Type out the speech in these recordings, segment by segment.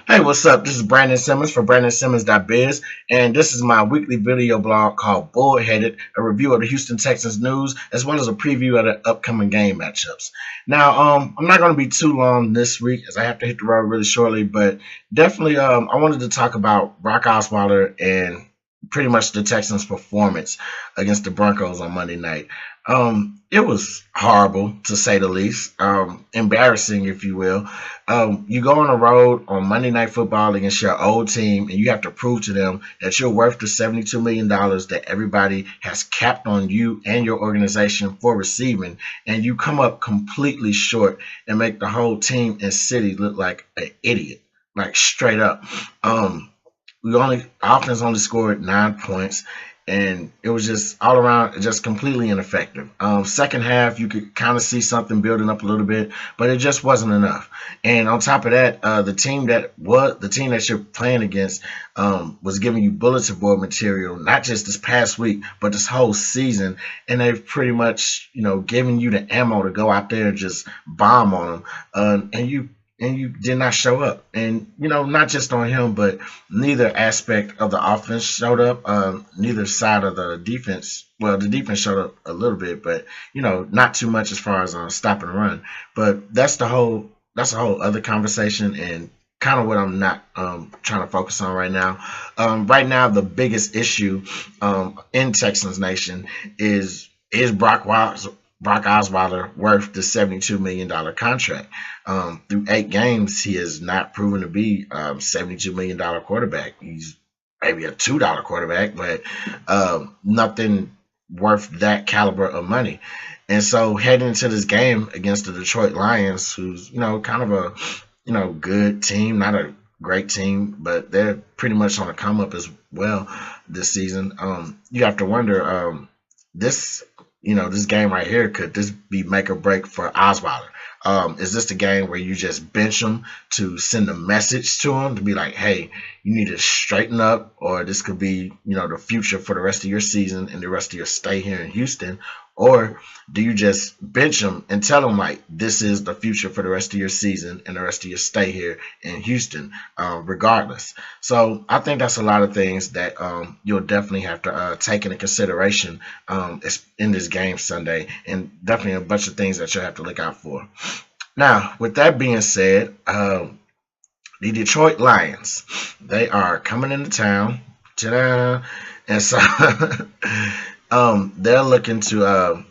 Hey, what's up? This is Brandon Simmons for brandonsimmons.biz, and this is my weekly video blog called Bullheaded, a review of the Houston Texans news, as well as a preview of the upcoming game matchups. Now, I'm not going to be too long this week, as I have to hit the road really shortly, but definitely, I wanted to talk about Brock Osweiler and pretty much the Texans' performance against the Broncos on Monday night. It was horrible to say the least, embarrassing, if you will. You go on the road on Monday Night Football against your old team, and you have to prove to them that you're worth the $72 million that everybody has capped on you and your organization for receiving, and you come up completely short and make the whole team and city look like an idiot, like straight up. We only offense only scored 9 points, and it was just all around just completely ineffective. Second half, you could kind of see something building up a little bit, but it just wasn't enough. And on top of that, the team that you're playing against was giving you bulletin board material, not just this past week, but this whole season, and they've pretty much given you the ammo to go out there and just bomb on them, and you did not show up. And not just on him, but neither aspect of the offense showed up. Neither side of the defense. Well, the defense showed up a little bit, but not too much as far as stop and run. But that's a whole other conversation, and kind of what I'm not trying to focus on right now. Right now, the biggest issue in Texans Nation is Brock Osweiler worth the $72 million contract. Through 8 games, he has not proven to be $72 million quarterback. He's maybe a $2 quarterback, but nothing worth that caliber of money. And so heading into this game against the Detroit Lions, who's kind of a good team, not a great team, but they're pretty much on a come up as well this season. You have to wonder, this this game right here, could this be make or break for Osweiler? Is this the game where you just bench him to send a message to him to be like, hey, you need to straighten up, or this could be, the future for the rest of your season and the rest of your stay here in Houston? Or do you just bench him and tell him like this is the future for the rest of your season and the rest of your stay here in Houston, regardless? So I think that's a lot of things that you'll definitely have to take into consideration in this game Sunday, and definitely a bunch of things that you'll have to look out for. Now, with that being said, the Detroit Lions, they are coming into town. Ta-da! And so they're looking to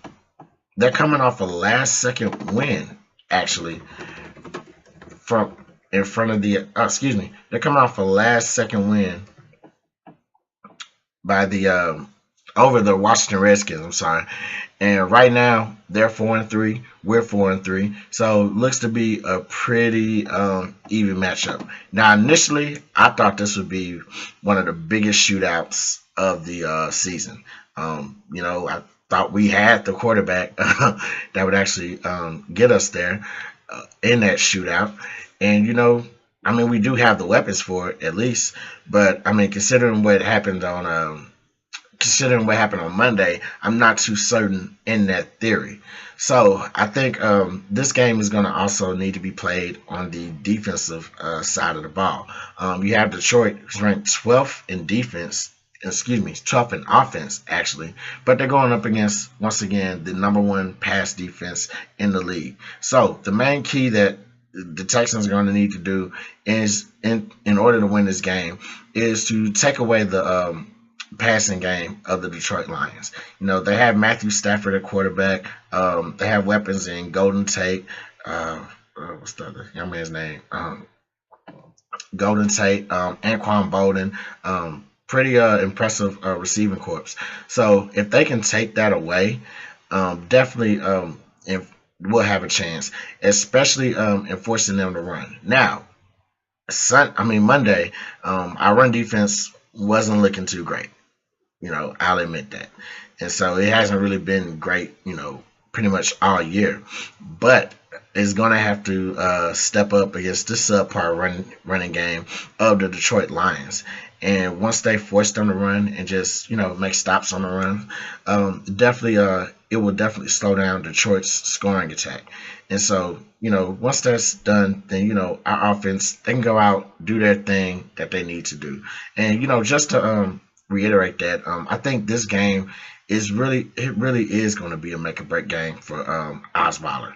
they're coming off a last second win, actually, from in front of the excuse me, they're coming off a last second win by the over the Washington Redskins. I'm sorry. And right now they're 4-3. We're 4-3. So looks to be a pretty even matchup. Now initially I thought this would be one of the biggest shootouts of the season. I thought we had the quarterback that would actually get us there in that shootout. And we do have the weapons for it at least. But considering what happened on Monday, I'm not too certain in that theory. So I think this game is going to also need to be played on the defensive side of the ball. You have Detroit, who's ranked 12th in defense. Excuse me, 12th in offense, actually. But they're going up against, once again, the number one pass defense in the league. So the main key that the Texans are going to need to do is, in order to win this game, is to take away the passing game of the Detroit Lions. They have Matthew Stafford at quarterback. They have weapons in Golden Tate. What's the other young man's name? Golden Tate, Anquan Bolden. Pretty impressive receiving corps. So if they can take that away, definitely we'll have a chance, especially in forcing them to run. Now, Monday, our run defense wasn't looking too great. I'll admit that. And so it hasn't really been great, pretty much all year, but is going to have to step up against the subpar running game of the Detroit Lions. And once they force them to run and just make stops on the run, definitely it will definitely slow down Detroit's scoring attack. And so once that's done, then our offense, they can go out, do their thing that they need to do. And just to reiterate that, I think this game really is going to be a make or break game for Osweiler.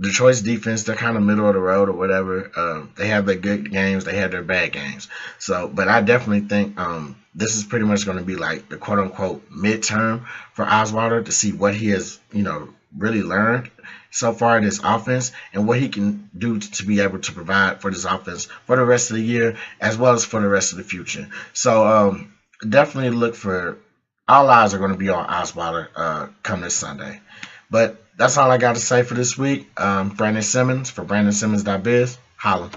Detroit's defense, they're kind of middle of the road or whatever. They have their good games, they have their bad games. So, but I definitely think this is pretty much going to be like the quote unquote midterm for Osweiler to see what he has, really learned so far in this offense and what he can do to be able to provide for this offense for the rest of the year as well as for the rest of the future. So definitely look for, all eyes are going to be on Osweiler come this Sunday. But that's all I got to say for this week. Brandon Simmons for brandonsimmons.biz. Holla.